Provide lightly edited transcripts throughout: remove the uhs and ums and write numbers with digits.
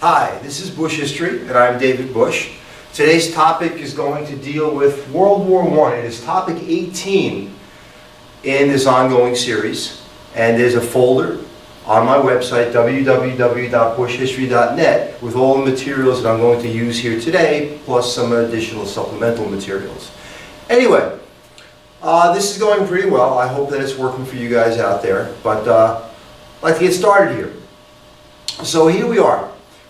Hi, this is Buschistory, and I'm David Busch. Today's topic is going to deal with World War I. It is topic 18 in this ongoing series, and there's a folder on my website, www.buschistory.net, with all the materials that I'm going to use here today, plus some additional supplemental materials. Anyway, this is going pretty well. I hope that it's working for you guys out there, but I'd like to get started here. So here we are.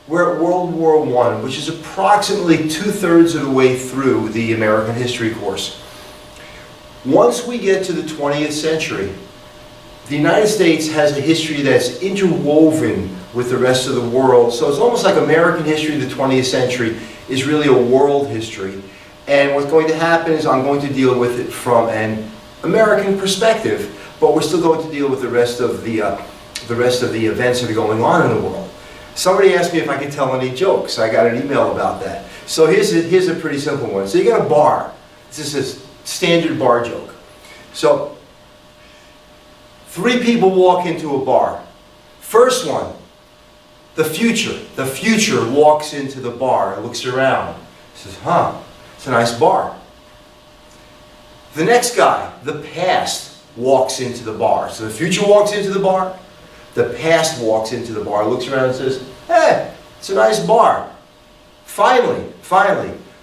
We're at World War I, which is approximately 2/3 of the way through the American history course. Once we get to the 20th century, the United States has a history that's interwoven with the rest of the world. So it's almost like American history of the 20th century is really a world history. And what's going to happen is I'm going to deal with it from an American perspective, but we're still going to deal with the rest of the events that are going on in the world. Somebody asked me if I could tell any jokes. I got an email about that. So here's a pretty simple one. So you got a bar. This is a standard bar joke. So 3 people walk into a bar. First one, the future. The future walks into the bar and looks around. Says, huh, it's a nice bar. The next guy, the past, walks into the bar. So the future walks into the bar. The past walks into the bar, looks around and says, hey, it's a nice bar. Finally,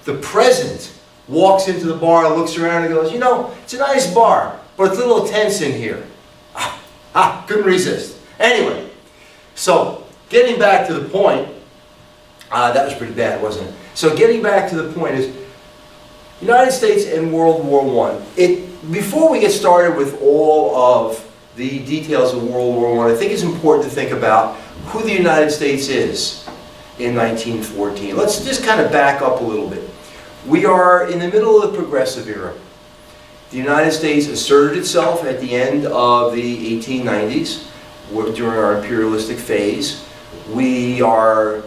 the present walks into the bar, looks around and goes, you know, it's a nice bar, but it's a little tense in here. Couldn't resist. Anyway, so getting back to the point, that was pretty bad, wasn't it? So getting back to the point is, United States and World War I. Before we get started with all of the details of World War I, I think it's important to think about who the United States is in 1914. Let's just kind of back up a little bit. We are in the middle of the Progressive era. The United States asserted itself at the end of the 1890s during our imperialistic phase. We are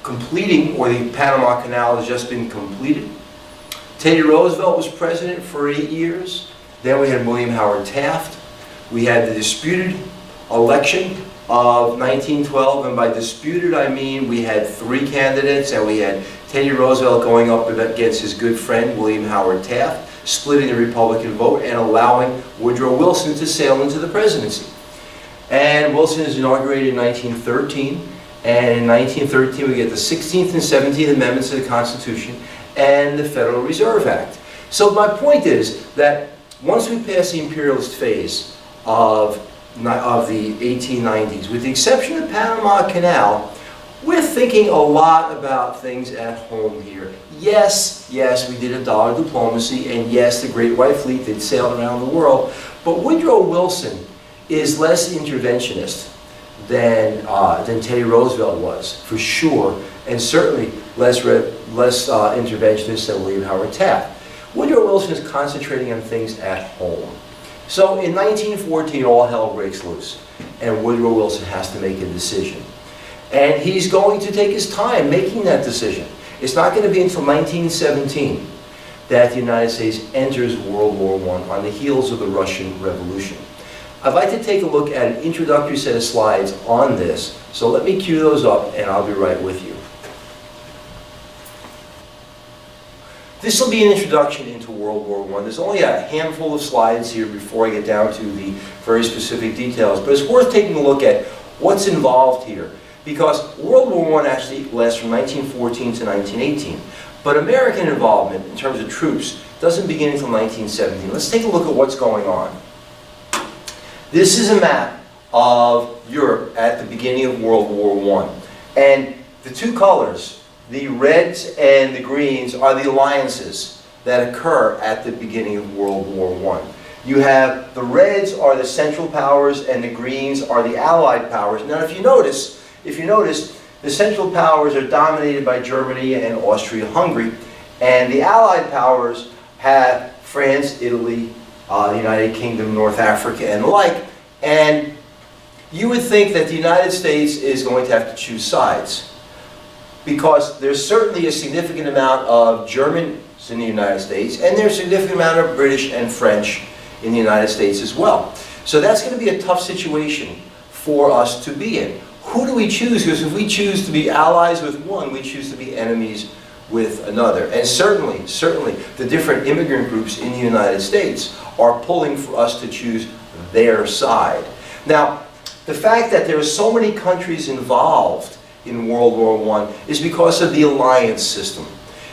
completing, or the Panama Canal has just been completed. Teddy Roosevelt was president for 8 years. Then we had William Howard Taft. We had the disputed election of 1912, and by disputed I mean we had 3 candidates, and we had Teddy Roosevelt going up against his good friend William Howard Taft, splitting the Republican vote and allowing Woodrow Wilson to sail into the presidency. And Wilson is inaugurated in 1913, and in 1913 we get the 16th and 17th Amendments to the Constitution and the Federal Reserve Act. So my point is that once we pass the imperialist phase of the 1890s, with the exception of the Panama Canal, we're thinking a lot about things at home here. Yes, we did a dollar diplomacy, and yes, the Great White Fleet did sail around the world, but Woodrow Wilson is less interventionist than Teddy Roosevelt was, for sure, and certainly less interventionist than William Howard Taft. Woodrow Wilson is concentrating on things at home. So in 1914, all hell breaks loose, and Woodrow Wilson has to make a decision. And he's going to take his time making that decision. It's not going to be until 1917 that the United States enters World War I on the heels of the Russian Revolution. I'd like to take a look at an introductory set of slides on this, so let me cue those up and I'll be right with you. This will be an introduction into World War I. There's only a handful of slides here before I get down to the very specific details, but it's worth taking a look at what's involved here, because World War I actually lasts from 1914 to 1918, but American involvement in terms of troops doesn't begin until 1917. Let's take a look at what's going on. This is a map of Europe at the beginning of World War I, and the 2 colors, the reds and the greens, are the alliances that occur at the beginning of World War I. You have the reds are the Central Powers and the greens are the Allied powers. Now if you notice, the Central Powers are dominated by Germany and Austria-Hungary, and the Allied powers have France, Italy, the United Kingdom, North Africa, and the like. And you would think that the United States is going to have to choose sides, because there's certainly a significant amount of Germans in the United States, and there's a significant amount of British and French in the United States as well. So that's going to be a tough situation for us to be in. who do we choose? Because if we choose to be allies with one, we choose to be enemies with another. And certainly, the different immigrant groups in the United States are pulling for us to choose their side. Now, the fact that there are so many countries involved in World War I is because of the alliance system.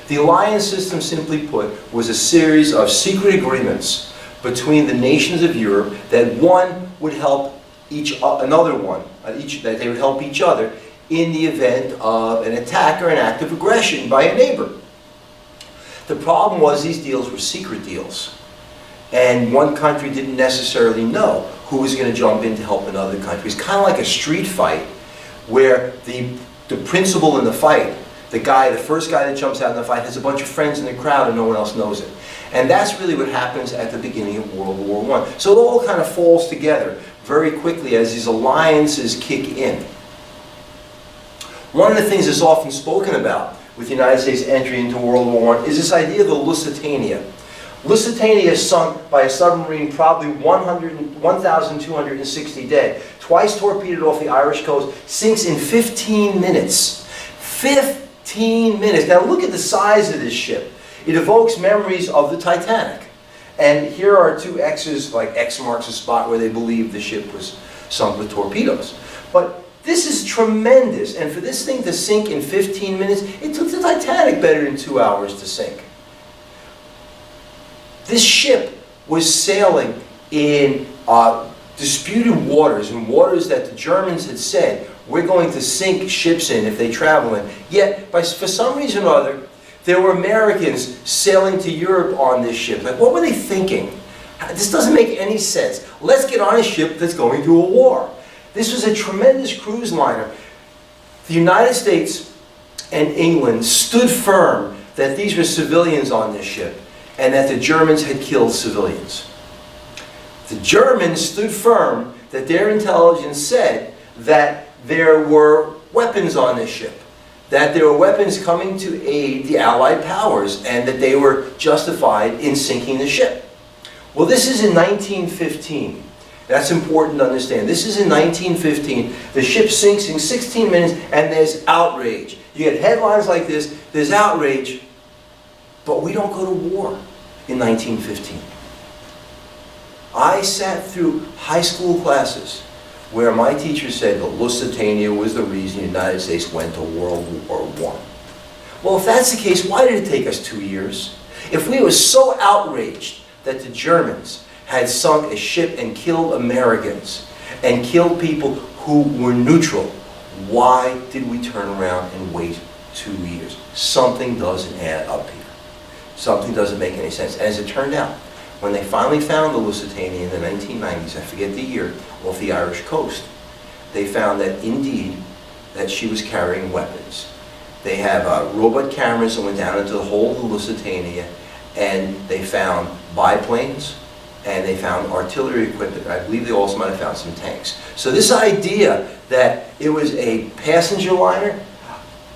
The alliance system, simply put, was a series of secret agreements between the nations of Europe that one would help another one, that they would help each other in the event of an attack or an act of aggression by a neighbor. The problem was these deals were secret deals, and one country didn't necessarily know who was going to jump in to help another country. It's kind of like a street fight where the principal in the fight, the first guy that jumps out in the fight, has a bunch of friends in the crowd and no one else knows it. And that's really what happens at the beginning of World War I. So it all kind of falls together very quickly as these alliances kick in. One of the things that's often spoken about with the United States entry into World War I is this idea of the Lusitania. Lusitania is sunk by a submarine probably 1,260 dead. Twice torpedoed off the Irish coast, sinks in 15 minutes. 15 minutes. Now look at the size of this ship. It evokes memories of the Titanic. And here are two X's, like X marks a spot where they believe the ship was sunk with torpedoes. But this is tremendous. And for this thing to sink in 15 minutes, it took the Titanic better than 2 hours to sink. This ship was sailing in disputed waters, in waters that the Germans had said, we're going to sink ships in if they travel in. Yet, for some reason or other, there were Americans sailing to Europe on this ship. Like, what were they thinking? This doesn't make any sense. Let's get on a ship that's going to a war. This was a tremendous cruise liner. The United States and England stood firm that these were civilians on this ship and that the Germans had killed civilians. The Germans stood firm that their intelligence said that there were weapons on this ship, that there were weapons coming to aid the Allied powers, and that they were justified in sinking the ship. Well, this is in 1915. That's important to understand. This is in 1915. The ship sinks in 16 minutes, and there's outrage. You get headlines like this, there's outrage, but we don't go to war in 1915. I sat through high school classes where my teacher said the Lusitania was the reason the United States went to World War I. Well, if that's the case, why did it take us 2 years? If we were so outraged that the Germans had sunk a ship and killed Americans and killed people who were neutral, why did we turn around and wait 2 years? Something doesn't add up here. Something doesn't make any sense. As it turned out, when they finally found the Lusitania in the 1990s, I forget the year, off the Irish coast, they found that indeed that she was carrying weapons. They have robot cameras that went down into the hold of the Lusitania, and they found biplanes, and they found artillery equipment. I believe they also might have found some tanks. So this idea that it was a passenger liner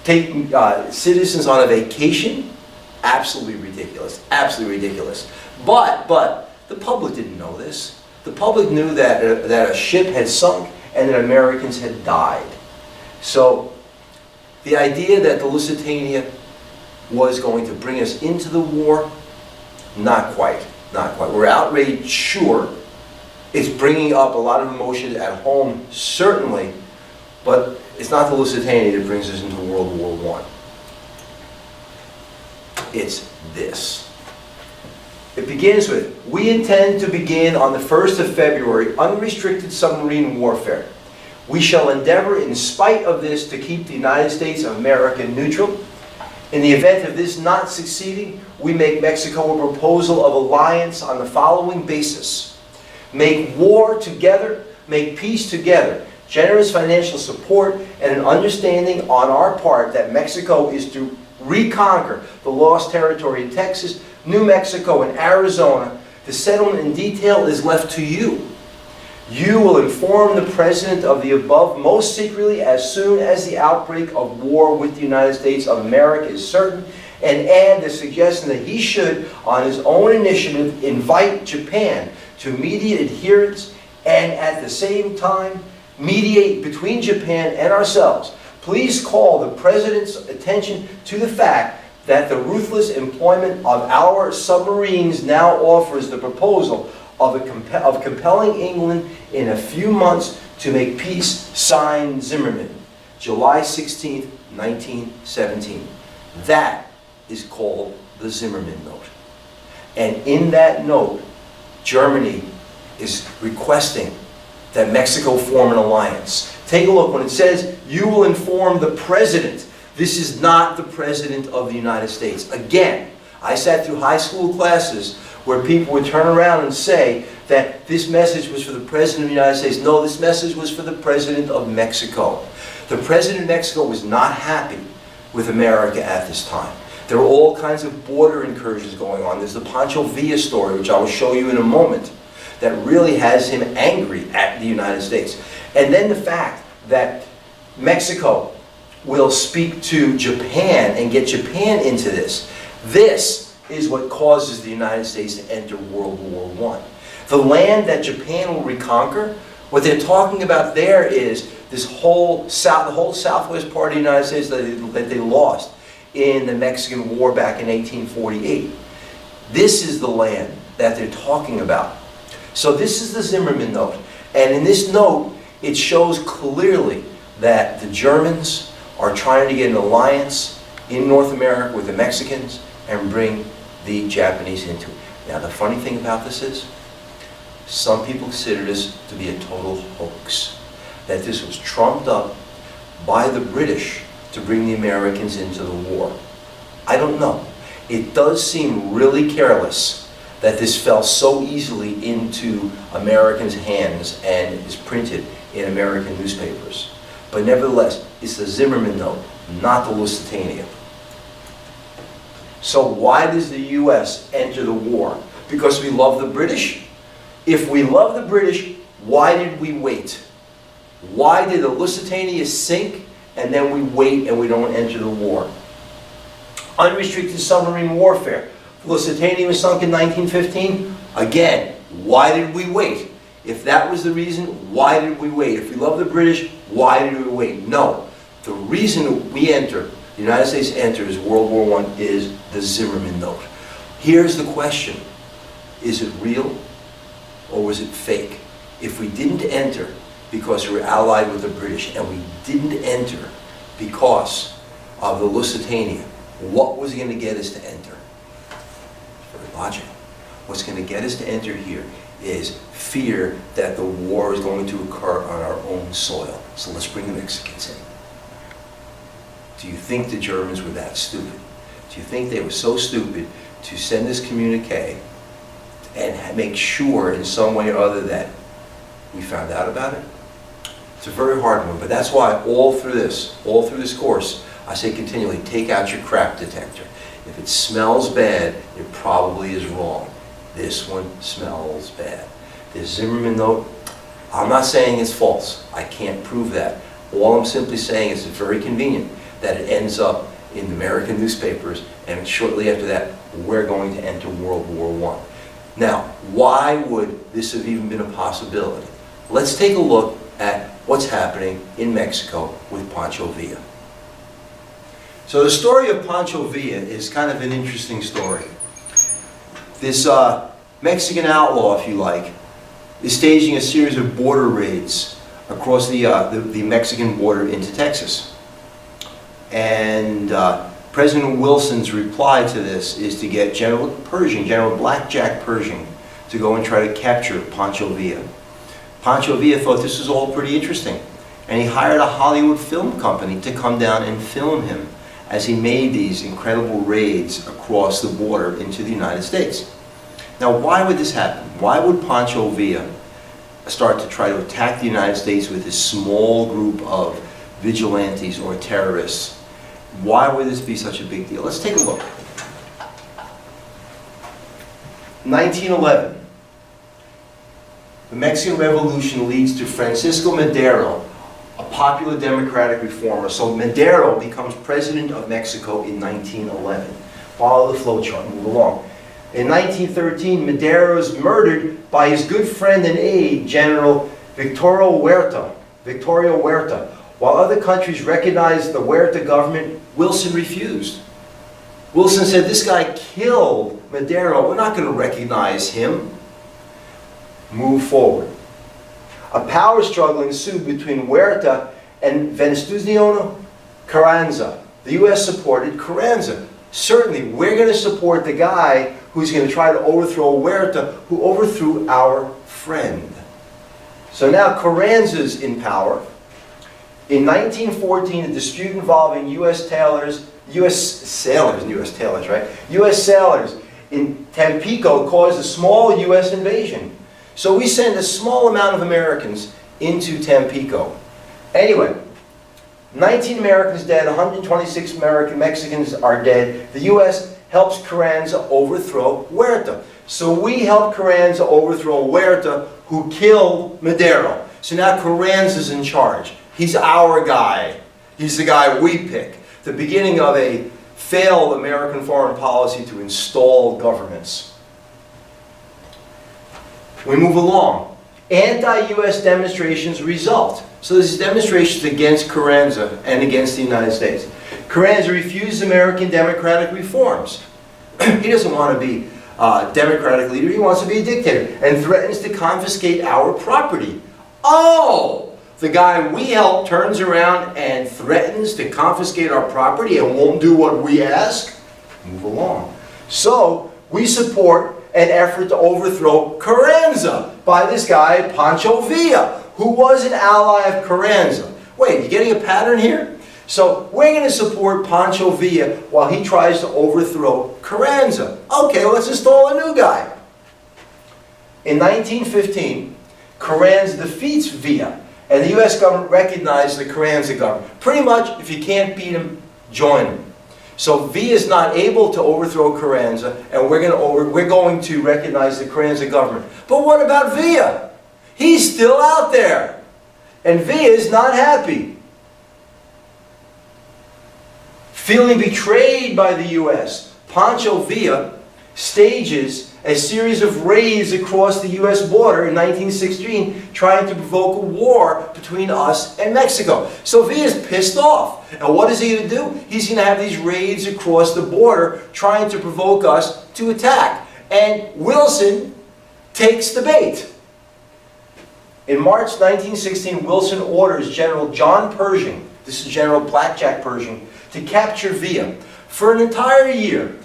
taking citizens on a vacation, absolutely ridiculous, absolutely ridiculous. But the public didn't know this. The public knew that a ship had sunk and that Americans had died. So the idea that the Lusitania was going to bring us into the war, not quite, not quite. We're outraged, sure. It's bringing up a lot of emotions at home, certainly, but it's not the Lusitania that brings us into World War I. It's this. It begins with, we intend to begin on the 1st of February unrestricted submarine warfare. We shall endeavor in spite of this to keep the United States of America neutral. In the event of this not succeeding, we make Mexico a proposal of alliance on the following basis. Make war together, make peace together, generous financial support, and an understanding on our part that Mexico is to reconquer the lost territory in Texas, New Mexico, and Arizona. The settlement in detail is left to you. You will inform the President of the above most secretly as soon as the outbreak of war with the United States of America is certain, and add the suggestion that he should, on his own initiative, invite Japan to immediate adherence, and at the same time mediate between Japan and ourselves. Please call the President's attention to the fact that the ruthless employment of our submarines now offers the proposal of compelling England in a few months to make peace. Signed, Zimmermann, July 16th, 1917. That is called the Zimmermann Note. And in that note, Germany is requesting that Mexico form an alliance. Take a look. When it says, you will inform the President, this is not the President of the United States. Again, I sat through high school classes where people would turn around and say that this message was for the President of the United States. No, this message was for the President of Mexico. The President of Mexico was not happy with America at this time. There were all kinds of border incursions going on. There's the Pancho Villa story, which I will show you in a moment, that really has him angry at the United States. And then the fact that Mexico will speak to Japan and get Japan into this. This is what causes the United States to enter World War I. The land that Japan will reconquer, what they're talking about there is this whole the whole southwest part of the United States that they lost in the Mexican War back in 1848. This is the land that they're talking about. So this is the Zimmermann Note. And in this note, it shows clearly that the Germans are trying to get an alliance in North America with the Mexicans and bring the Japanese into it. Now, the funny thing about this is, some people consider this to be a total hoax. That this was trumped up by the British to bring the Americans into the war. I don't know. It does seem really careless that this fell so easily into Americans' hands and is printed in American newspapers. But nevertheless, it's the Zimmermann Note, not the Lusitania. So why does the U.S. enter the war? Because we love the British? If we love the British, why did we wait? Why did the Lusitania sink and then we wait and we don't enter the war? Unrestricted submarine warfare. Lusitania was sunk in 1915. Again, why did we wait? If that was the reason, why did we wait? If we love the British, why did we wait? No. The reason we enter, the United States enters World War I is the Zimmermann Note. Here's the question. Is it real or was it fake? If we didn't enter because we were allied with the British and we didn't enter because of the Lusitania, what was going to get us to enter? Very logical. What's going to get us to enter here is fear that the war is going to occur on our own soil. So let's bring the Mexicans in. Do you think the Germans were that stupid? Do you think they were so stupid to send this communique and make sure in some way or other that we found out about it? It's a very hard one, but that's why all through this course, I say continually, take out your crap detector. If it smells bad, it probably is wrong. This one smells bad. This Zimmermann Note, I'm not saying it's false. I can't prove that. All I'm simply saying is it's very convenient that it ends up in American newspapers, and shortly after that, we're going to enter World War I. Now, why would this have even been a possibility? Let's take a look at what's happening in Mexico with Pancho Villa. So the story of Pancho Villa is kind of an interesting story. This Mexican outlaw, if you like, is staging a series of border raids across the Mexican border into Texas. And President Wilson's reply to this is to get General Blackjack Pershing, to go and try to capture Pancho Villa. Pancho Villa thought this was all pretty interesting, and he hired a Hollywood film company to come down and film him as he made these incredible raids across the border into the United States. Now, why would this happen? Why would Pancho Villa start to try to attack the United States with this small group of vigilantes or terrorists? Why would this be such a big deal? Let's take a look. 1911. The Mexican Revolution leads to Francisco Madero, a popular democratic reformer. So Madero becomes president of Mexico in 1911. Follow the flowchart, move along. In 1913, Madero is murdered by his good friend and aide, General Victorio Huerta. Victoria Huerta. While other countries recognized the Huerta government, Wilson refused. Wilson said, this guy killed Madero. We're not going to recognize him. Move forward. A power struggle ensued between Huerta and Venustiano Carranza. The U.S. supported Carranza. Certainly, we're going to support the guy who's going to try to overthrow Huerta, who overthrew our friend. So now Carranza's in power. In 1914, a dispute involving U.S. sailors in Tampico caused a small U.S. invasion. So we send a small amount of Americans into Tampico. Anyway, 19 Americans dead, 126 Mexicans are dead. The U.S. helps Carranza overthrow Huerta. So we help Carranza overthrow Huerta, who killed Madero. So now Carranza's in charge. He's our guy. He's the guy we pick. The beginning of a failed American foreign policy to install governments. We move along. Anti-U.S. demonstrations result. So these demonstrations against Carranza and against the United States. Carranza refuses American democratic reforms. He doesn't want to be a democratic leader, he wants to be a dictator, and threatens to confiscate our property. Oh! The guy we help turns around and threatens to confiscate our property and won't do what we ask? Move along. So, we support an effort to overthrow Carranza by this guy, Pancho Villa, who was an ally of Carranza. Wait, you getting a pattern here? So, we're going to support Pancho Villa while he tries to overthrow Carranza. Okay, let's install a new guy. In 1915, Carranza defeats Villa. And the U.S. government recognized the Carranza government. Pretty much, if you can't beat him, join him. So Villa is not able to overthrow Carranza, and we're going to recognize the Carranza government. But what about Villa? He's still out there. And Villa is not happy. Feeling betrayed by the U.S., Pancho Villa stages a series of raids across the U.S. border in 1916, trying to provoke a war between us and Mexico. So Villa's pissed off. And what is he going to do? He's going to have these raids across the border, trying to provoke us to attack. And Wilson takes the bait. In March 1916, Wilson orders General John Pershing, this is General Blackjack Pershing, to capture Villa. For an entire year,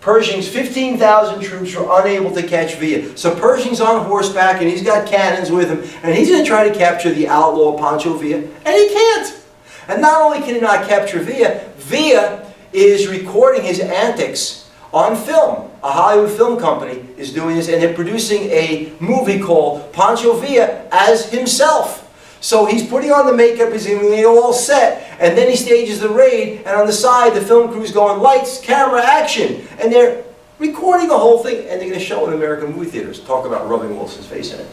Pershing's 15,000 troops were unable to catch Villa. So Pershing's on horseback and he's got cannons with him, and he's going to try to capture the outlaw Pancho Villa, and he can't. And not only can he not capture Villa, Villa is recording his antics on film. A Hollywood film company is doing this, and they're producing a movie called Pancho Villa as himself. So he's putting on the makeup, he's getting it all set, and then he stages the raid, and on the side the film crew's going, lights, camera, action! And they're recording the whole thing, and they're going to show it in American movie theaters. Talk about rubbing Wilson's face in it.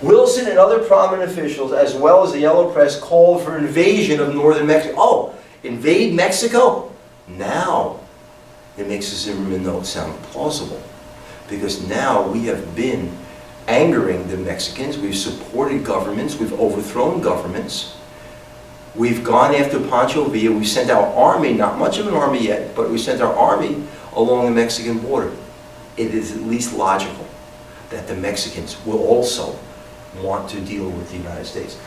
Wilson and other prominent officials, as well as the yellow press, called for invasion of northern Mexico. Oh, invade Mexico? Now, it makes the Zimmermann Note sound plausible, because now we have been angering the Mexicans, we've supported governments, we've overthrown governments, we've gone after Pancho Villa, we sent our army, not much of an army yet, but we sent our army along the Mexican border. It is at least logical that the Mexicans will also want to deal with the United States.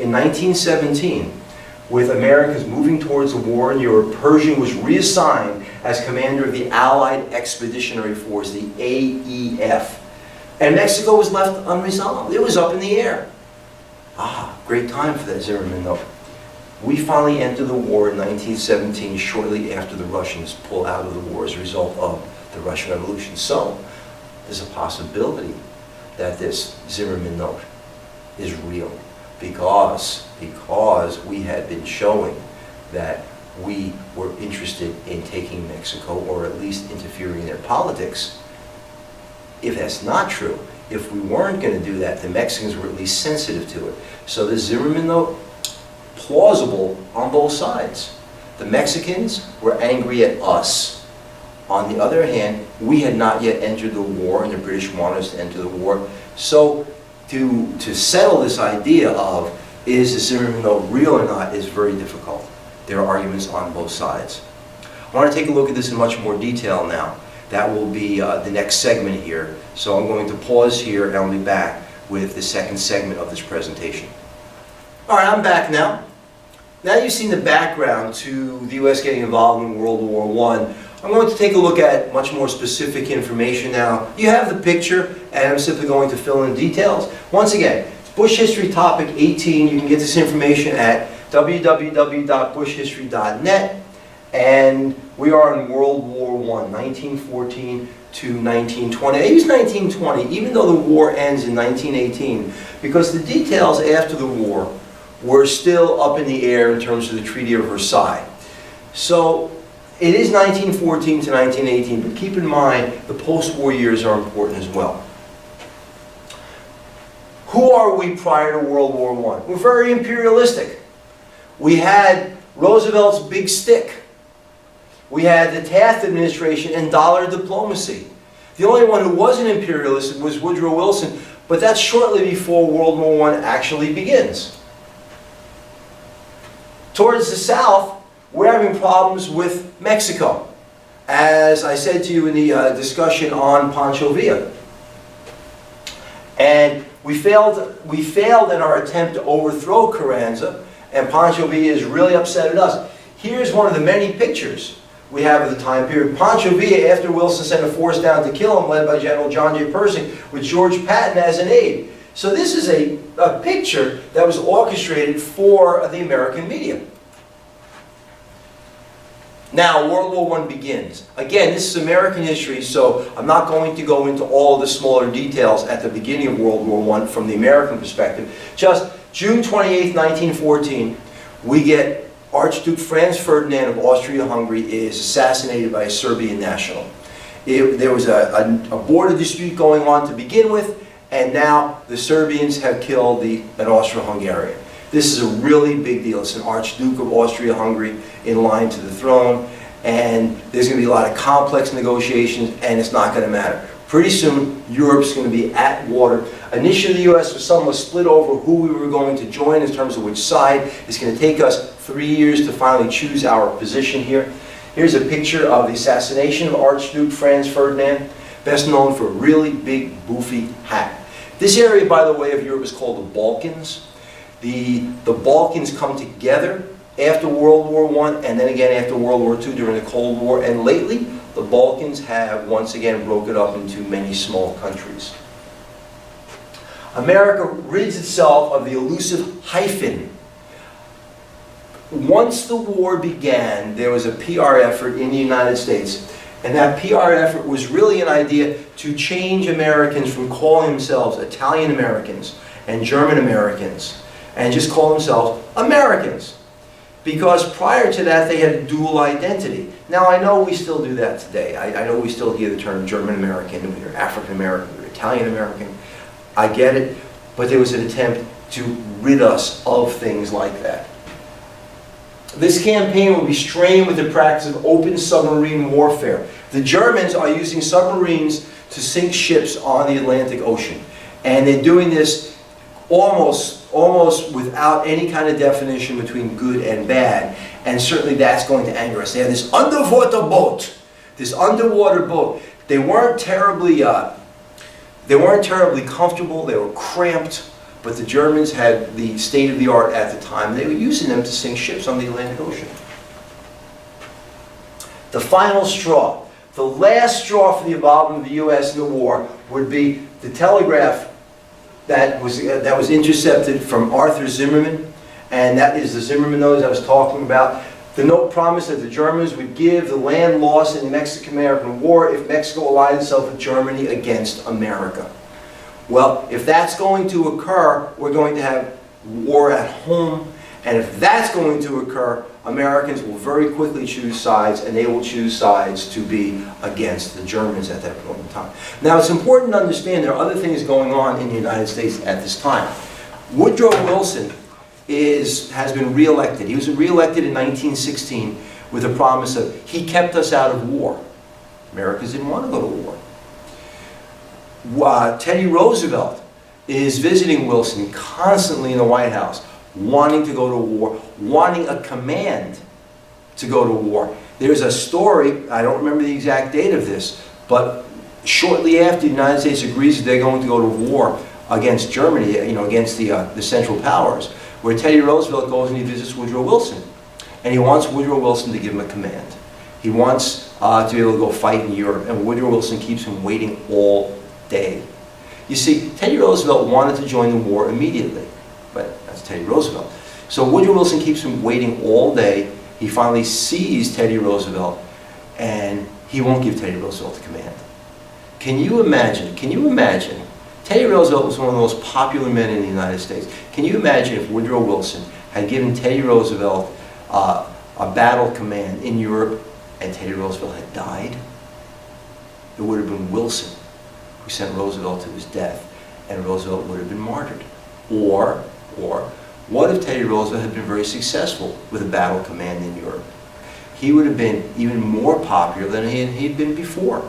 In 1917, with Americans moving towards a war in Europe, Pershing was reassigned as commander of the Allied Expeditionary Force, the AEF. And Mexico was left unresolved. It was up in the air. Ah, great time for that Zimmermann Note. We finally enter the war in 1917, shortly after the Russians pull out of the war as a result of the Russian Revolution. So, there's a possibility that this Zimmermann Note is real, because we had been showing that we were interested in taking Mexico, or at least interfering in their politics. If that's not true, if we weren't going to do that, the Mexicans were at least sensitive to it. So the Zimmermann Note, plausible on both sides. The Mexicans were angry at us. On the other hand, we had not yet entered the war, and the British wanted us to enter the war. So to settle this idea of is the Zimmermann Note real or not is very difficult. There are arguments on both sides. I want to take a look at this in much more detail now. That will be the next segment here. So I'm going to pause here and I'll be back with the second segment of this presentation. All right, I'm back now. Now you've seen the background to the U.S. getting involved in World War I. I'm going to take a look at much more specific information now. You have the picture, and I'm simply going to fill in details. Once again, it's Bush History Topic 18. You can get this information at www.bushhistory.net. And we are in World War I, 1914 to 1920. I use 1920, even though the war ends in 1918, because the details after the war were still up in the air in terms of the Treaty of Versailles. So it is 1914 to 1918, but keep in mind the post-war years are important as well. Who are we prior to World War I? We're very imperialistic. We had Roosevelt's big stick. We had the Taft administration and dollar diplomacy. The only one who wasn't imperialist was Woodrow Wilson, but that's shortly before World War I actually begins. Towards the south, we're having problems with Mexico, as I said to you in the discussion on Pancho Villa. And we failed in our attempt to overthrow Carranza, and Pancho Villa is really upset at us. Here's one of the many pictures we have of the time period. Pancho Villa, after Wilson sent a force down to kill him, led by General John J. Pershing, with George Patton as an aide. So this is a picture that was orchestrated for the American media. Now, World War I begins. Again, this is American history, so I'm not going to go into all of the smaller details at the beginning of World War I from the American perspective. Just June 28, 1914, we get Archduke Franz Ferdinand of Austria-Hungary is assassinated by a Serbian national. There was a border dispute going on to begin with, and now the Serbians have killed an Austro-Hungarian. This is a really big deal. It's an Archduke of Austria-Hungary in line to the throne, and there's going to be a lot of complex negotiations, and it's not going to matter. Pretty soon, Europe's going to be at water. Initially, the U.S. was somewhat split over who we were going to join in terms of which side. It's going to take us 3 years to finally choose our position here. Here's a picture of the assassination of Archduke Franz Ferdinand, best known for a really big, boofy hat. This area, by the way, of Europe is called the Balkans. The Balkans come together after World War I and then again after World War II during the Cold War. And lately, the Balkans have once again broken up into many small countries. America rids itself of the elusive hyphen. Once the war began, there was a PR effort in the United States. And that PR effort was really an idea to change Americans from calling themselves Italian Americans and German Americans, and just call themselves Americans. Because prior to that, they had a dual identity. Now, I know we still do that today. I know we still hear the term German American, or African American, or Italian American. I get it, but there was an attempt to rid us of things like that. This campaign will be strained with the practice of open submarine warfare. The Germans are using submarines to sink ships on the Atlantic Ocean. And they're doing this almost without any kind of definition between good and bad. And certainly that's going to anger us. They had this underwater boat. They weren't terribly comfortable. They were cramped. But the Germans had the state-of-the-art at the time. They were using them to sink ships on the Atlantic Ocean. The final straw. The last straw for the involvement of the U.S. in the war would be the telegraph that was intercepted from Arthur Zimmermann, and that is the Zimmermann Note I was talking about. The note promised that the Germans would give the land lost in the Mexican-American War if Mexico allied itself with Germany against America. Well, if that's going to occur, we're going to have war at home, and if that's going to occur, Americans will very quickly choose sides, and they will choose sides to be against the Germans at that point in time. Now, it's important to understand there are other things going on in the United States at this time. Woodrow Wilson has been reelected. He was reelected in 1916 with a promise of, he kept us out of war. Americans didn't want to go to war. Teddy Roosevelt is visiting Wilson constantly in the White House, wanting to go to war, wanting a command to go to war. There's a story, I don't remember the exact date of this, but shortly after the United States agrees that they're going to go to war against Germany, against the Central Powers, where Teddy Roosevelt goes and he visits Woodrow Wilson. And he wants Woodrow Wilson to give him a command. He wants to be able to go fight in Europe, and Woodrow Wilson keeps him waiting all day. You see, Teddy Roosevelt wanted to join the war immediately, but that's Teddy Roosevelt. So Woodrow Wilson keeps him waiting all day. He finally sees Teddy Roosevelt, and he won't give Teddy Roosevelt the command. Can you imagine? Teddy Roosevelt was one of the most popular men in the United States. Can you imagine if Woodrow Wilson had given Teddy Roosevelt a battle command in Europe and Teddy Roosevelt had died? It would have been Wilson who sent Roosevelt to his death, and Roosevelt would have been martyred. Or what if Teddy Roosevelt had been very successful with a battle command in Europe? He would have been even more popular than he'd been before.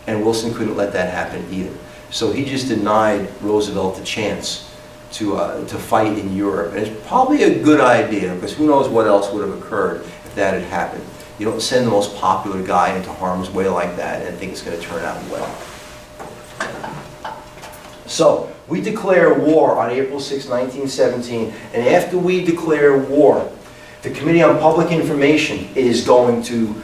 And Wilson couldn't let that happen either. So he just denied Roosevelt the chance to fight in Europe. And it's probably a good idea, because who knows what else would have occurred if that had happened. You don't send the most popular guy into harm's way like that and think it's going to turn out well. So, we declare war on April 6, 1917, and after we declare war, the Committee on Public Information is going to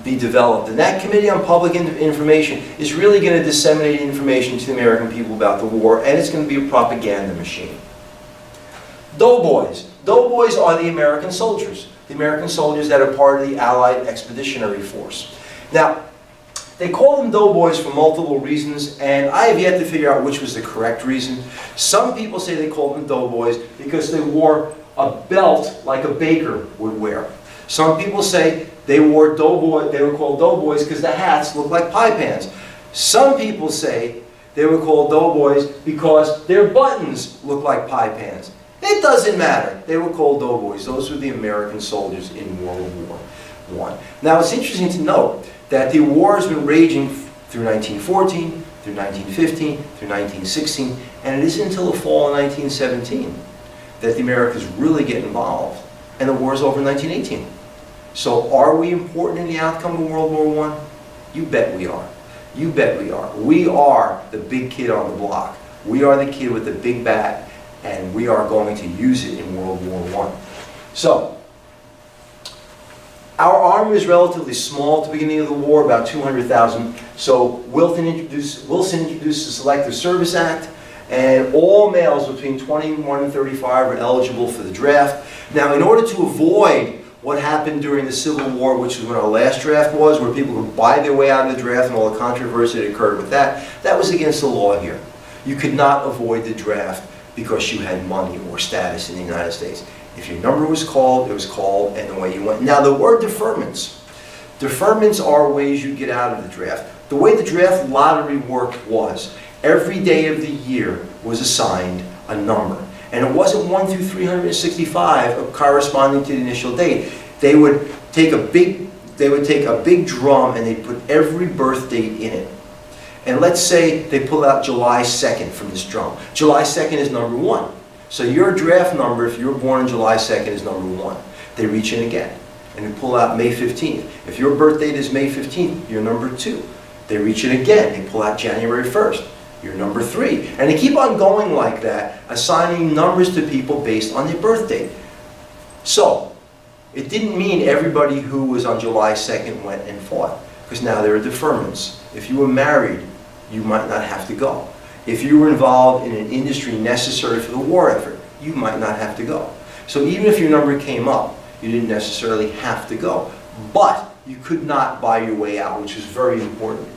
be developed. And that Committee on Public Information is really going to disseminate information to the American people about the war, and it's going to be a propaganda machine. Doughboys. Doughboys are the American soldiers. The American soldiers that are part of the Allied Expeditionary Force. Now, they call them doughboys for multiple reasons, and I have yet to figure out which was the correct reason. Some people say they called them doughboys because they wore a belt like a baker would wear. Some people say they were called doughboys because the hats looked like pie pans. Some people say they were called doughboys because their buttons looked like pie pans. It doesn't matter. They were called doughboys. Those were the American soldiers in World War I. Now, it's interesting to note that the war has been raging through 1914, through 1915, through 1916, and it isn't until the fall of 1917 that the Americans really get involved, and the war is over in 1918. So are we important in the outcome of World War I? You bet we are. You bet we are. We are the big kid on the block. We are the kid with the big bat, and we are going to use it in World War I. So, our army was relatively small at the beginning of the war, about 200,000. So Wilson introduced the Selective Service Act, and all males between 21 and 35 are eligible for the draft. Now, in order to avoid what happened during the Civil War, which is when our last draft was, where people could buy their way out of the draft and all the controversy that occurred with that, that was against the law here. You could not avoid the draft because you had money or status in the United States. If your number was called, it was called, and away you went. Now, there were deferments. Deferments are ways you get out of the draft. The way the draft lottery worked was, every day of the year was assigned a number. And it wasn't 1 through 365 corresponding to the initial date. They would take a big drum and they'd put every birth date in it. And let's say they pull out July 2nd from this drum. July 2nd is number 1. So your draft number, if you were born on July 2nd, is number 1. They reach in again, and they pull out May 15th. If your birth date is May 15th, you're number 2. They reach in again, they pull out January 1st. You're number 3. And they keep on going like that, assigning numbers to people based on their birth date. So, it didn't mean everybody who was on July 2nd went and fought, because now there are deferments. If you were married, you might not have to go. If you were involved in an industry necessary for the war effort, you might not have to go. So even if your number came up, you didn't necessarily have to go. But you could not buy your way out, which is very important.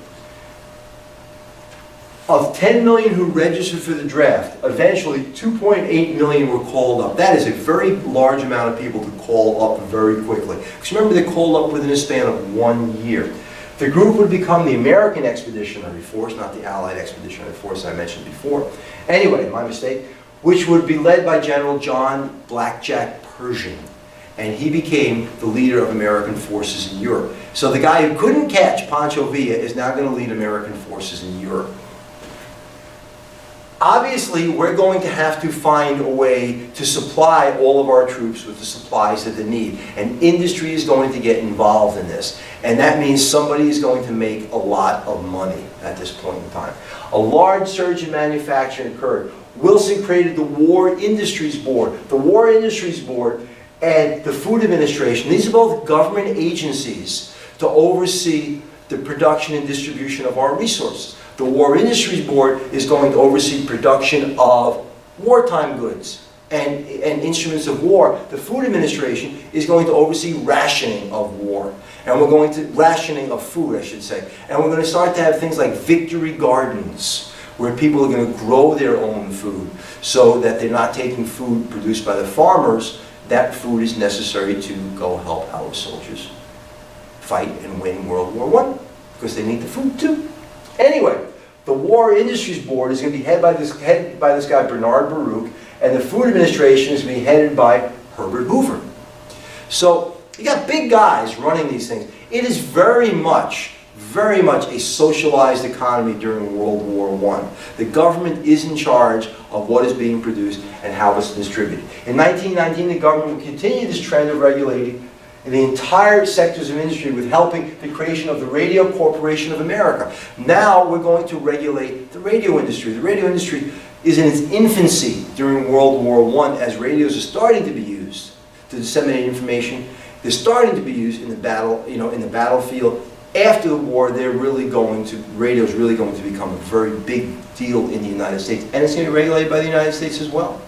Of 10 million who registered for the draft, eventually 2.8 million were called up. That is a very large amount of people to call up very quickly. Because remember, they called up within a span of 1 year. The group would become the American Expeditionary Force, not the Allied Expeditionary Force I mentioned before. Anyway, my mistake, which would be led by General John Blackjack Pershing. And he became the leader of American forces in Europe. So the guy who couldn't catch Pancho Villa is now going to lead American forces in Europe. Obviously, we're going to have to find a way to supply all of our troops with the supplies that they need. And industry is going to get involved in this. And that means somebody is going to make a lot of money at this point in time. A large surge in manufacturing occurred. Wilson created the War Industries Board. The War Industries Board and the Food Administration, these are both government agencies to oversee the production and distribution of our resources. The War Industries Board is going to oversee production of wartime goods and instruments of war. The Food Administration is going to oversee rationing of war. And we're going to, rationing of food, I should say. And we're going to start to have things like victory gardens, where people are going to grow their own food so that they're not taking food produced by the farmers. That food is necessary to go help our soldiers fight and win World War I, because they need the food too. Anyway, the War Industries Board is going to be headed by this guy, Bernard Baruch, and the Food Administration is going to be headed by Herbert Hoover. So you got big guys running these things. It is very much a socialized economy during World War I. The government is in charge of what is being produced and how it's distributed. In 1919, the government will continue this trend of regulating the entire sectors of industry with helping the creation of the Radio Corporation of America. Now we're going to regulate the radio industry. The radio industry is in its infancy during World War I, as radios are starting to be used to disseminate information. They're starting to be used in the battle, in the battlefield. After the war, radio is really going to become a very big deal in the United States, and it's going to be regulated by the United States as well.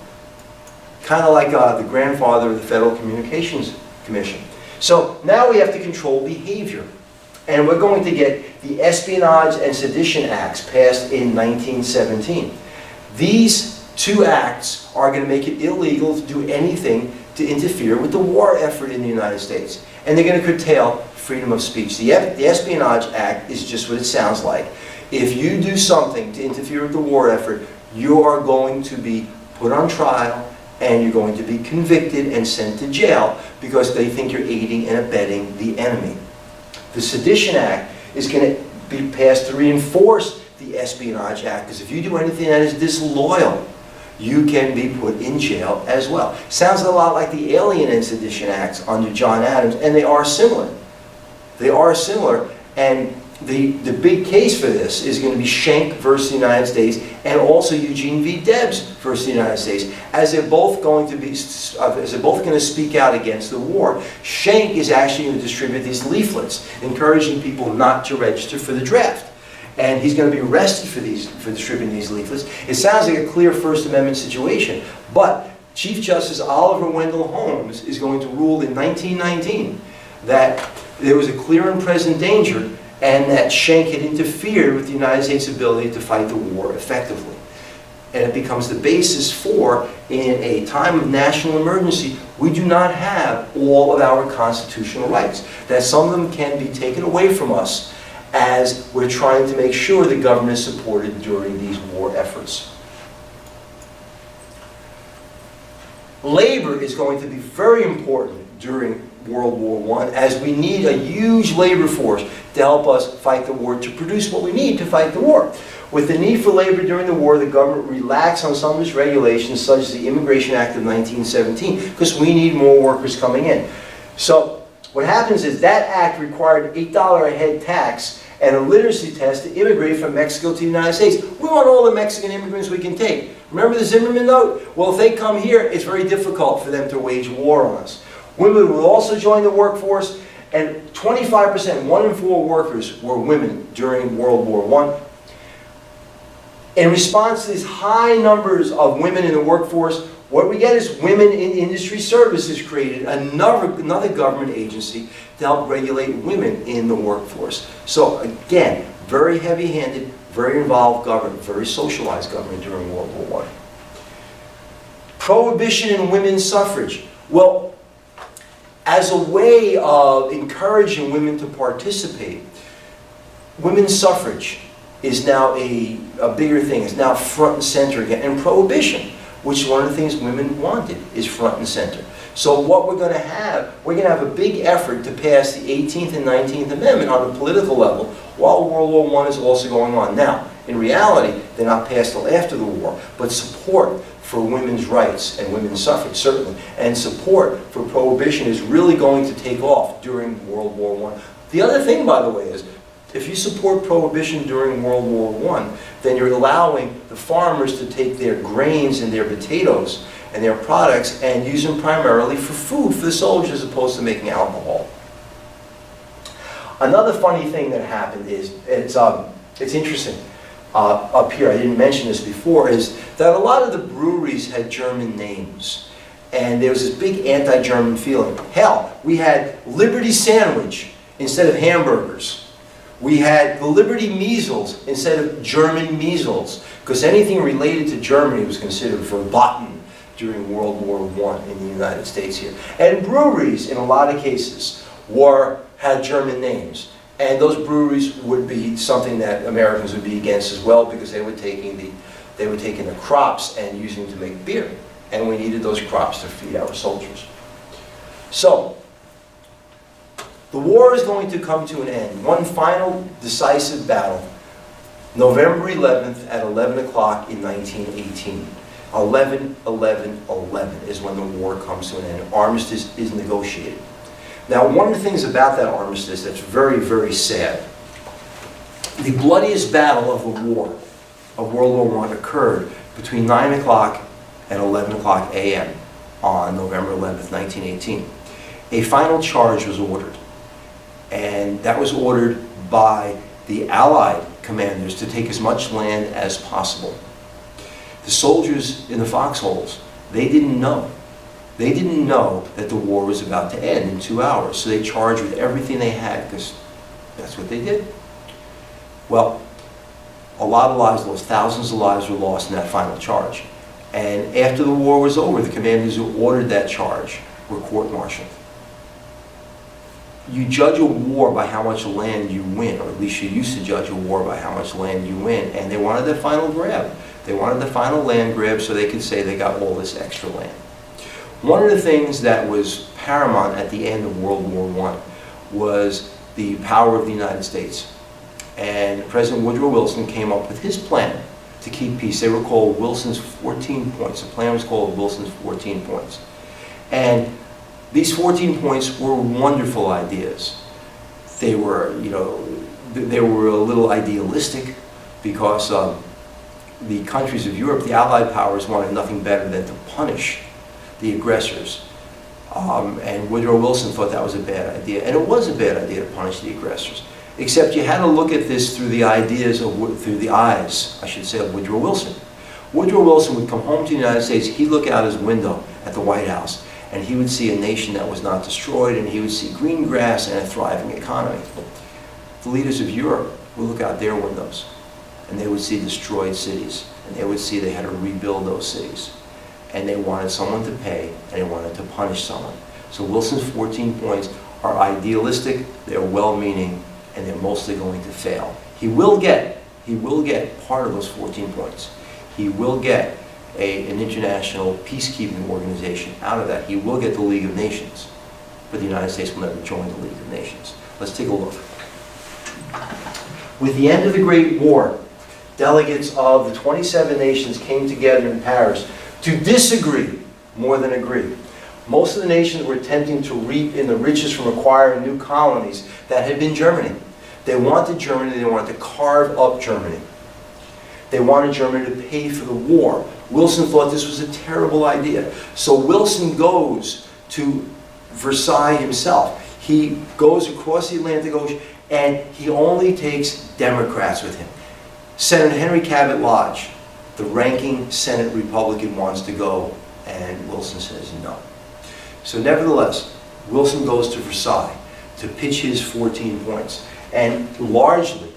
Kind of like the grandfather of the Federal Communications Commission. So now we have to control behavior. And we're going to get the Espionage and Sedition Acts passed in 1917. These two acts are going to make it illegal to do anything to interfere with the war effort in the United States. And they're going to curtail freedom of speech. The Espionage Act is just what it sounds like. If you do something to interfere with the war effort, you are going to be put on trial and you're going to be convicted and sent to jail because they think you're aiding and abetting the enemy. The Sedition Act is going to be passed to reinforce the Espionage Act, because if you do anything that is disloyal, you can be put in jail as well. Sounds a lot like the Alien and Sedition Acts under John Adams, and they are similar. They are similar, and the big case for this is going to be Schenck versus the United States, and also Eugene V. Debs versus the United States, as they're both going to speak out against the war. Schenck is actually going to distribute these leaflets, encouraging people not to register for the draft. And he's going to be arrested for distributing these leaflets. It sounds like a clear First Amendment situation, but Chief Justice Oliver Wendell Holmes is going to rule in 1919 that there was a clear and present danger, and that Schenck had interfered with the United States' ability to fight the war effectively. And it becomes the basis for, in a time of national emergency, we do not have all of our constitutional rights. That some of them can be taken away from us as we're trying to make sure the government is supported during these war efforts. Labor is going to be very important during World War I, as we need a huge labor force to help us fight the war, to produce what we need to fight the war. With the need for labor during the war, the government relaxed on some of its regulations, such as the Immigration Act of 1917, because we need more workers coming in. So what happens is that act required $8 a head tax and a literacy test to immigrate from Mexico to the United States. We want all the Mexican immigrants we can take. Remember the Zimmermann Note? Well, if they come here, it's very difficult for them to wage war on us. Women will also join the workforce, and 25%, 1 in 4 workers were women during World War I. In response to these high numbers of women in the workforce, what we get is Women in Industry Services created, another government agency to help regulate women in the workforce. So again, very heavy-handed, very involved government, very socialized government during World War I. Prohibition and women's suffrage. Well, as a way of encouraging women to participate, women's suffrage is now a bigger thing. It's now front and center again. And prohibition, which is one of the things women wanted, is front and center. So what we're going to have a big effort to pass the 18th and 19th Amendment on a political level while World War I is also going on. Now, In reality, they're not passed till after the war, but support for women's rights and women's suffrage, certainly, and support for prohibition is really going to take off during World War I. The other thing, by the way, is if you support prohibition during World War I, then you're allowing the farmers to take their grains and their potatoes and their products and use them primarily for food for the soldiers as opposed to making alcohol. Another funny thing that happened is, it's interesting, up here, I didn't mention this before, is that a lot of the breweries had German names. And there was this big anti-German feeling. Hell, we had Liberty Sandwich instead of hamburgers. We had the Liberty Measles instead of German measles, because anything related to Germany was considered verboten during World War I in the United States here. And breweries, in a lot of cases, had German names. And those breweries would be something that Americans would be against as well, because they were taking the crops and using them to make beer. And we needed those crops to feed our soldiers. So, the war is going to come to an end. One final decisive battle, November 11th at 11 o'clock in 1918. 11/11/11 is when the war comes to an end. Armistice is negotiated. Now, one of the things about that armistice that's very, very sad, the bloodiest battle of the war, of World War I, occurred between 9 o'clock and 11 o'clock a.m. on November 11th, 1918. A final charge was ordered, and that was ordered by the Allied commanders to take as much land as possible. The soldiers in the foxholes, they didn't know. They didn't know that the war was about to end in 2 hours, so they charged with everything they had, because that's what they did. Well, a lot of lives lost, thousands of lives were lost in that final charge. And after the war was over, the commanders who ordered that charge were court-martialed. You judge a war by how much land you win, or at least you used to judge a war by how much land you win, and they wanted the final grab. They wanted the final land grab so they could say they got all this extra land. One of the things that was paramount at the end of World War I was the power of the United States. And President Woodrow Wilson came up with his plan to keep peace. They were called Wilson's 14 points. The plan was called Wilson's 14 points. And these 14 points were wonderful ideas. They were, they were a little idealistic, because the countries of Europe, the Allied powers, wanted nothing better than to punish the aggressors. And Woodrow Wilson thought that was a bad idea. And it was a bad idea to punish the aggressors. Except you had to look at this through the eyes, I should say, of Woodrow Wilson. Woodrow Wilson would come home to the United States, he'd look out his window at the White House, and he would see a nation that was not destroyed, and he would see green grass and a thriving economy. The leaders of Europe would look out their windows, and they would see destroyed cities, and they would see they had to rebuild those cities. And they wanted someone to pay, and they wanted to punish someone. So Wilson's 14 points are idealistic, they're well-meaning, and they're mostly going to fail. He will get part of those 14 points. He will get an international peacekeeping organization out of that. He will get the League of Nations, but the United States will never join the League of Nations. Let's take a look. With the end of the Great War, delegates of the 27 nations came together in Paris to disagree more than agree. Most of the nations were attempting to reap in the riches from acquiring new colonies that had been Germany. They wanted Germany, they wanted to carve up Germany. They wanted Germany to pay for the war. Wilson thought this was a terrible idea. So Wilson goes to Versailles himself. He goes across the Atlantic Ocean, and he only takes Democrats with him. Senator Henry Cabot Lodge, the ranking Senate Republican, wants to go, and Wilson says no. So nevertheless, Wilson goes to Versailles to pitch his 14 points. And largely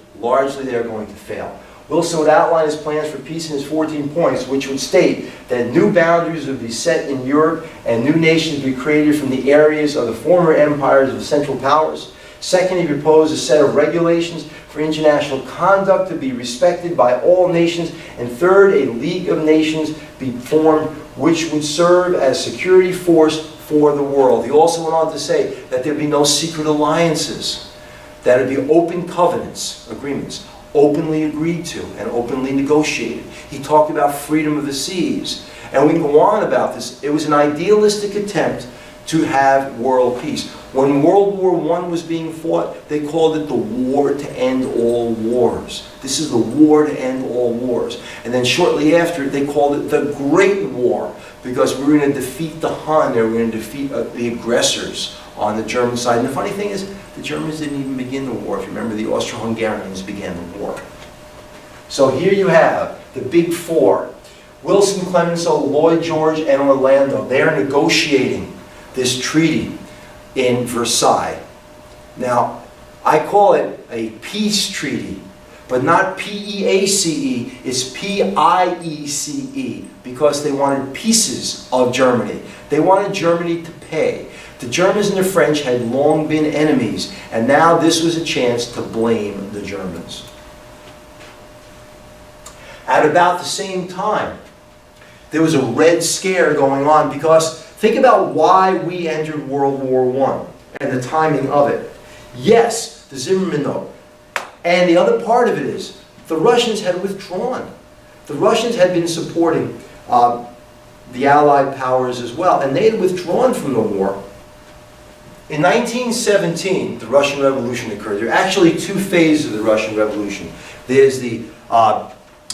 they're going to fail. Wilson would outline his plans for peace in his 14 points, which would state that new boundaries would be set in Europe and new nations be created from the areas of the former empires of the Central Powers. Second, he proposed a set of regulations for international conduct to be respected by all nations. And third, a League of Nations be formed which would serve as security force for the world. He also went on to say that there'd be no secret alliances, that it'd be open covenants, agreements, openly agreed to and openly negotiated. He talked about freedom of the seas. And we can go on about this. It was an idealistic attempt to have world peace. When World War I was being fought, they called it the war to end all wars. This is the war to end all wars. And then shortly after, they called it the Great War, because we were going to defeat the Hun, and we were going to defeat the aggressors on the German side. And the funny thing is, the Germans didn't even begin the war. If you remember, the Austro-Hungarians began the war. So here you have the big four: Wilson, Clemenceau, Lloyd George, and Orlando. They are negotiating this treaty in Versailles. Now, I call it a peace treaty, but not P-E-A-C-E, it's P-I-E-C-E, because they wanted pieces of Germany. They wanted Germany to pay. The Germans and the French had long been enemies, and now this was a chance to blame the Germans. At about the same time, there was a Red Scare going on, because think about why we entered World War I and the timing of it. Yes, the Zimmermann Note. And the other part of it is, the Russians had withdrawn. The Russians had been supporting the Allied powers as well, and they had withdrawn from the war. In 1917, the Russian Revolution occurred. There are actually two phases of the Russian Revolution. There's the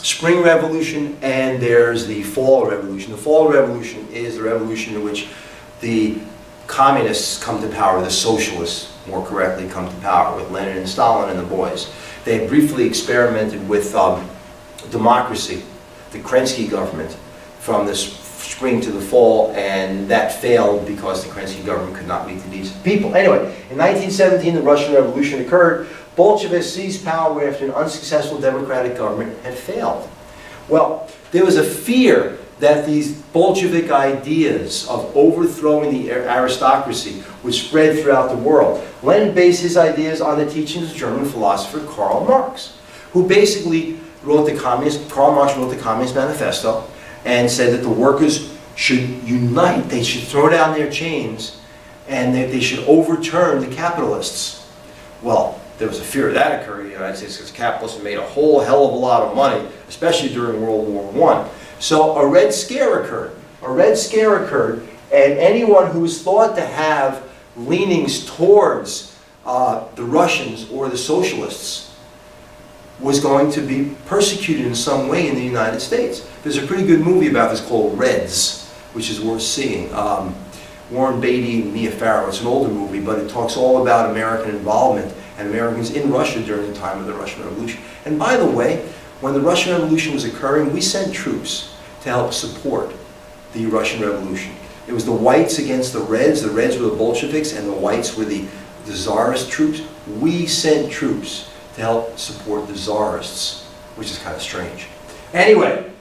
Spring Revolution and there's the Fall Revolution. The Fall Revolution is the revolution in which the communists come to power, the socialists, more correctly, come to power with Lenin and Stalin and the boys. They briefly experimented with democracy, the Kerensky government, from the spring to the fall, and that failed because the Kerensky government could not meet the needs of the people. Anyway, in 1917, the Russian Revolution occurred. Bolsheviks seized power after an unsuccessful democratic government had failed. Well, there was a fear that these Bolshevik ideas of overthrowing the aristocracy would spread throughout the world. Lenin based his ideas on the teachings of German philosopher Karl Marx, who basically wrote Karl Marx wrote the Communist Manifesto and said that the workers should unite, they should throw down their chains, and that they should overturn the capitalists. Well, there was a fear of that occurring in the United States because capitalists made a whole hell of a lot of money, especially during World War I. So a Red Scare occurred. A Red Scare occurred, and anyone who was thought to have leanings towards the Russians or the socialists was going to be persecuted in some way in the United States. There's a pretty good movie about this called Reds, which is worth seeing. Warren Beatty and Mia Farrow. It's an older movie, but it talks all about American involvement and Americans in Russia during the time of the Russian Revolution. And by the way, when the Russian Revolution was occurring, we sent troops to help support the Russian Revolution. It was the whites against the Reds. The Reds were the Bolsheviks, and the whites were the Tsarist troops. We sent troops to help support the Tsarists, which is kind of strange. Anyway,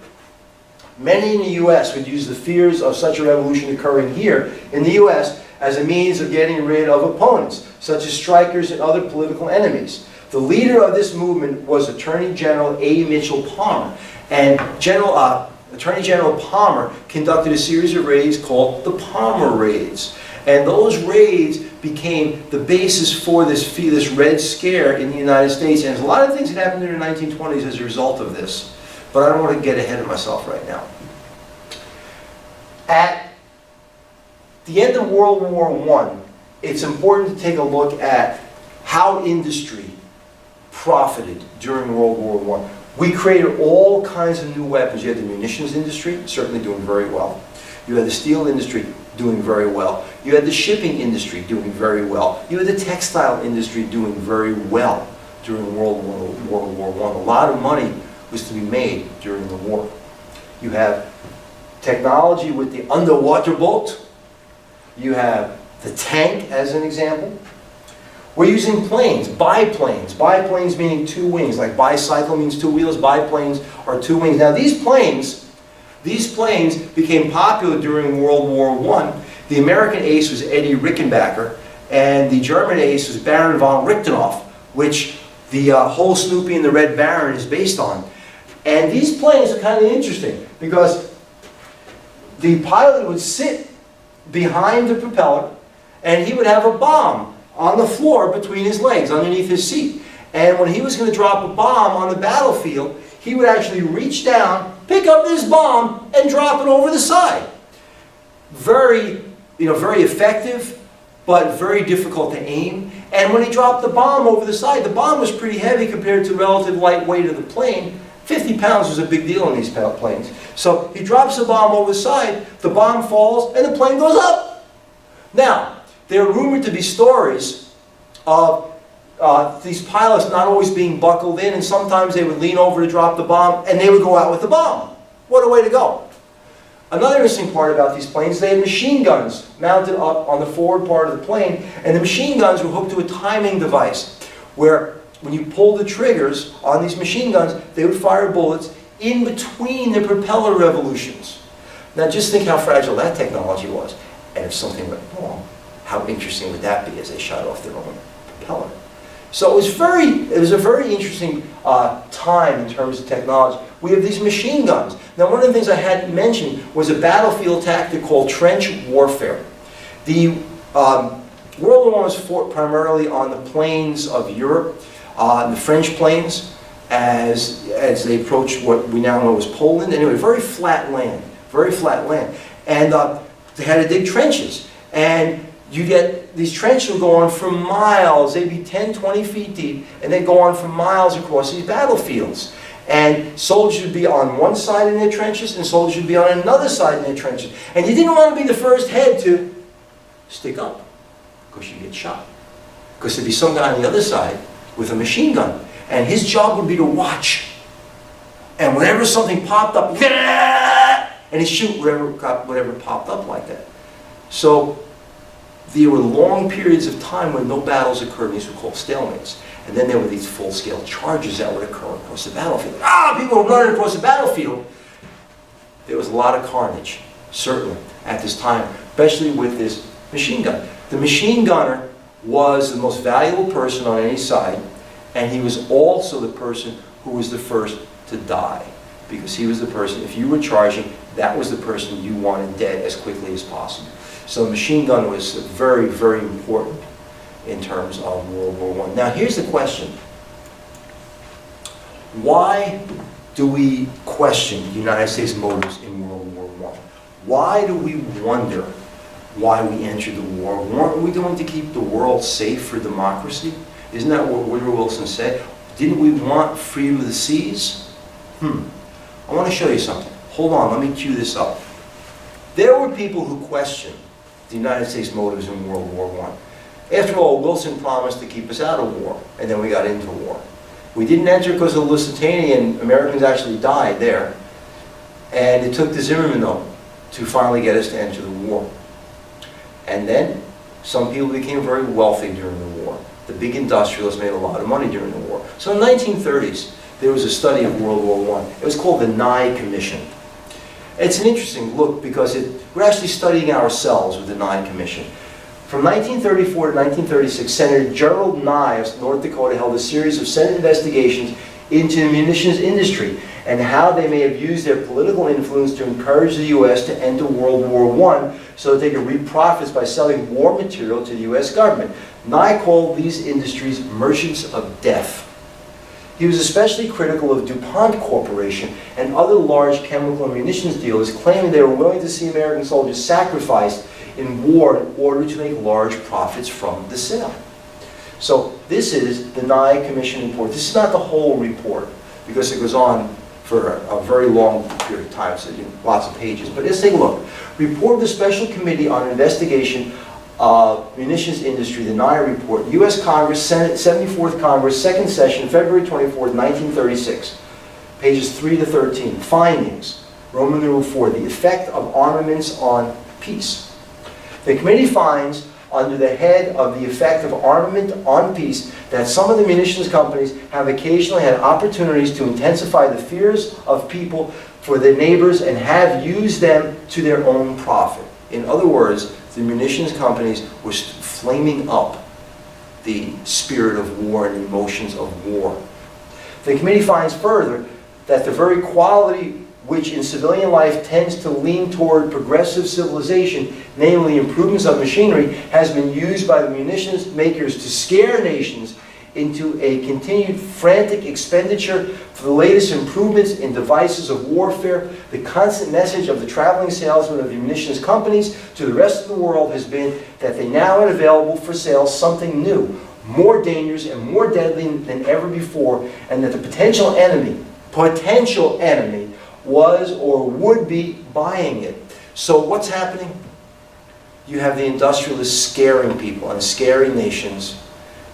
many in the U.S. would use the fears of such a revolution occurring here in the U.S. as a means of getting rid of opponents, such as strikers and other political enemies. The leader of this movement was Attorney General A. Mitchell Palmer, and Attorney General Palmer conducted a series of raids called the Palmer Raids. And those raids became the basis for this Red Scare in the United States. And there's a lot of things that happened in the 1920s as a result of this. But I don't want to get ahead of myself right now. At the end of World War I, it's important to take a look at how industry profited during World War I. We created all kinds of new weapons. You had the munitions industry, certainly doing very well. You had the steel industry doing very well. You had the shipping industry doing very well. You had the textile industry doing very well during World War I. A lot of money was to be made during the war. You have technology with the underwater boat. You have the tank as an example. We're using planes, biplanes. Biplanes meaning two wings, like bicycle means two wheels, biplanes are two wings. Now these planes became popular during World War I. The American ace was Eddie Rickenbacker, and the German ace was Baron von Richthofen, which the whole Snoopy and the Red Baron is based on. And these planes are kind of interesting because the pilot would sit behind the propeller and he would have a bomb on the floor between his legs, underneath his seat. And when he was going to drop a bomb on the battlefield, he would actually reach down, pick up this bomb, and drop it over the side. Very, very effective, but very difficult to aim. And when he dropped the bomb over the side, the bomb was pretty heavy compared to the relative light weight of the plane. 50 pounds was a big deal in these planes. So he drops the bomb over the side, the bomb falls, and the plane goes up. Now, there are rumored to be stories of these pilots not always being buckled in, and sometimes they would lean over to drop the bomb, and they would go out with the bomb. What a way to go. Another interesting part about these planes, they had machine guns mounted up on the forward part of the plane, and the machine guns were hooked to a timing device, where when you pull the triggers on these machine guns, they would fire bullets in between the propeller revolutions. Now just think how fragile that technology was. And if something went wrong, how interesting would that be as they shot off their own propeller? So it was a very interesting time in terms of technology. We have these machine guns. Now one of the things I hadn't mentioned was a battlefield tactic called trench warfare. The World War I was fought primarily on the plains of Europe, the French plains, as they approached what we now know as Poland. Anyway, very flat land, very flat land. And they had to dig trenches. And you get, these trenches would go on for miles. They'd be 10, 20 feet deep, and they'd go on for miles across these battlefields. And soldiers would be on one side in their trenches, and soldiers would be on another side in their trenches. And you didn't want to be the first head to stick up, because you'd get shot. Because there'd be some guy on the other side with a machine gun, and his job would be to watch. And whenever something popped up, and he'd shoot whatever popped up like that. So there were long periods of time when no battles occurred. These were called stalemates. And then there were these full-scale charges that would occur across the battlefield. People were running across the battlefield. There was a lot of carnage, certainly, at this time, especially with this machine gun. The machine gunner was the most valuable person on any side, and he was also the person who was the first to die. Because he was the person, if you were charging, that was the person you wanted dead as quickly as possible. So the machine gun was very, very important in terms of World War I. Now here's the question. Why do we question the United States motives in World War I? Why do we wonder why we entered the war? Weren't we going to keep the world safe for democracy? Isn't that what Woodrow Wilson said? Didn't we want freedom of the seas? I want to show you something. Hold on, let me cue this up. There were people who questioned the United States motives in World War I. After all, Wilson promised to keep us out of war, and then we got into war. We didn't enter because of the Lusitania, and Americans actually died there. And it took the Zimmermann Note to finally get us to enter the war. And then some people became very wealthy during the war. The big industrialists made a lot of money during the war. So in the 1930s, there was a study of World War I. It was called the Nye Commission. It's an interesting look because we're actually studying ourselves with the Nye Commission. From 1934 to 1936, Senator Gerald Nye of North Dakota held a series of Senate investigations into the munitions industry and how they may have used their political influence to encourage the U.S. to enter World War I so that they could reap profits by selling war material to the U.S. government. Nye called these industries merchants of death. He was especially critical of DuPont Corporation and other large chemical and munitions dealers, claiming they were willing to see American soldiers sacrificed in war in order to make large profits from the sale. So this is the Nye Commission report. This is not the whole report, because it goes on for a very long period of time, so lots of pages. But let's take a look. Report of the Special Committee on Investigation of Munitions Industry, the Nye Report, U.S. Congress, Senate, 74th Congress, 2nd Session, February 24th, 1936. Pages 3 to 13. Findings. Roman numeral 4. The effect of armaments on peace. The committee finds, under the head of the effect of armament on peace, that some of the munitions companies have occasionally had opportunities to intensify the fears of people for their neighbors and have used them to their own profit. In other words, the munitions companies were flaming up the spirit of war and emotions of war. The committee finds further that the very quality which in civilian life tends to lean toward progressive civilization, namely improvements of machinery, has been used by the munitions makers to scare nations into a continued frantic expenditure for the latest improvements in devices of warfare. The constant message of the traveling salesmen of the munitions companies to the rest of the world has been that they now had available for sale something new, more dangerous and more deadly than ever before, and that the potential enemy was or would be buying it. So what's happening? You have the industrialists scaring people and scaring nations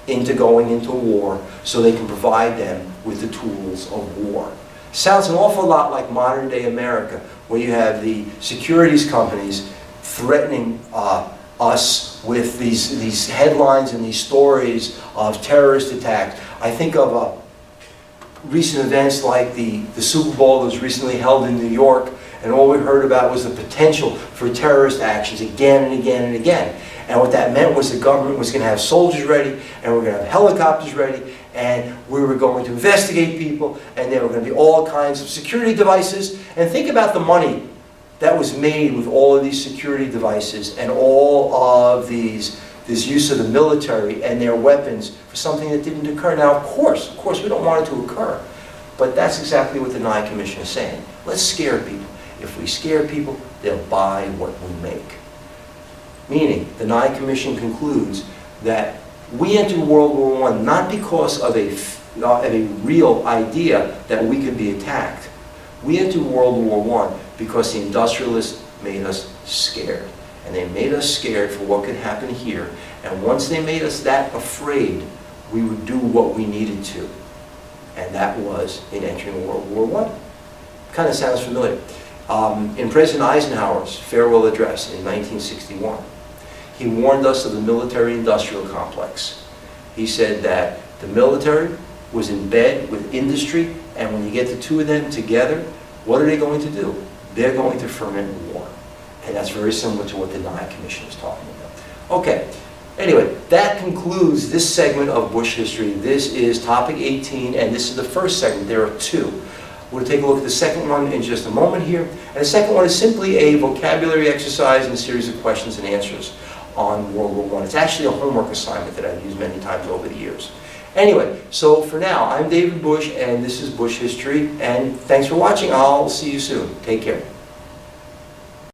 into going into war so they can provide them with the tools of war. Sounds an awful lot like modern day America, where you have the securities companies threatening us with these headlines and these stories of terrorist attacks. I think of recent events like the Super Bowl that was recently held in New York, and all we heard about was the potential for terrorist actions again and again and again. And what that meant was the government was going to have soldiers ready, and we were going to have helicopters ready, and we were going to investigate people, and there were going to be all kinds of security devices. And think about the money that was made with all of these security devices and all of this use of the military and their weapons for something that didn't occur. Now, of course, we don't want it to occur. But that's exactly what the Nye Commission is saying. Let's scare people. If we scare people, they'll buy what we make. Meaning, the Nye Commission concludes that we entered World War I not because of a real idea that we could be attacked. We entered World War I because the industrialists made us scared. And they made us scared for what could happen here. And once they made us that afraid, we would do what we needed to. And that was in entering World War I. Kind of sounds familiar. In President Eisenhower's farewell address in 1961, he warned us of the military-industrial complex. He said that the military was in bed with industry, and when you get the two of them together, what are they going to do? They're going to ferment war. And that's very similar to what the Nye Commission is talking about. Okay, anyway, that concludes this segment of Bush history. This is topic 18, and this is the first segment. There are two. We're going to take a look at the second one in just a moment here. And the second one is simply a vocabulary exercise and a series of questions and answers on World War I. It's actually a homework assignment that I've used many times over the years. Anyway, so for now, I'm David Busch, and this is Bush History, and thanks for watching. I'll see you soon. Take care.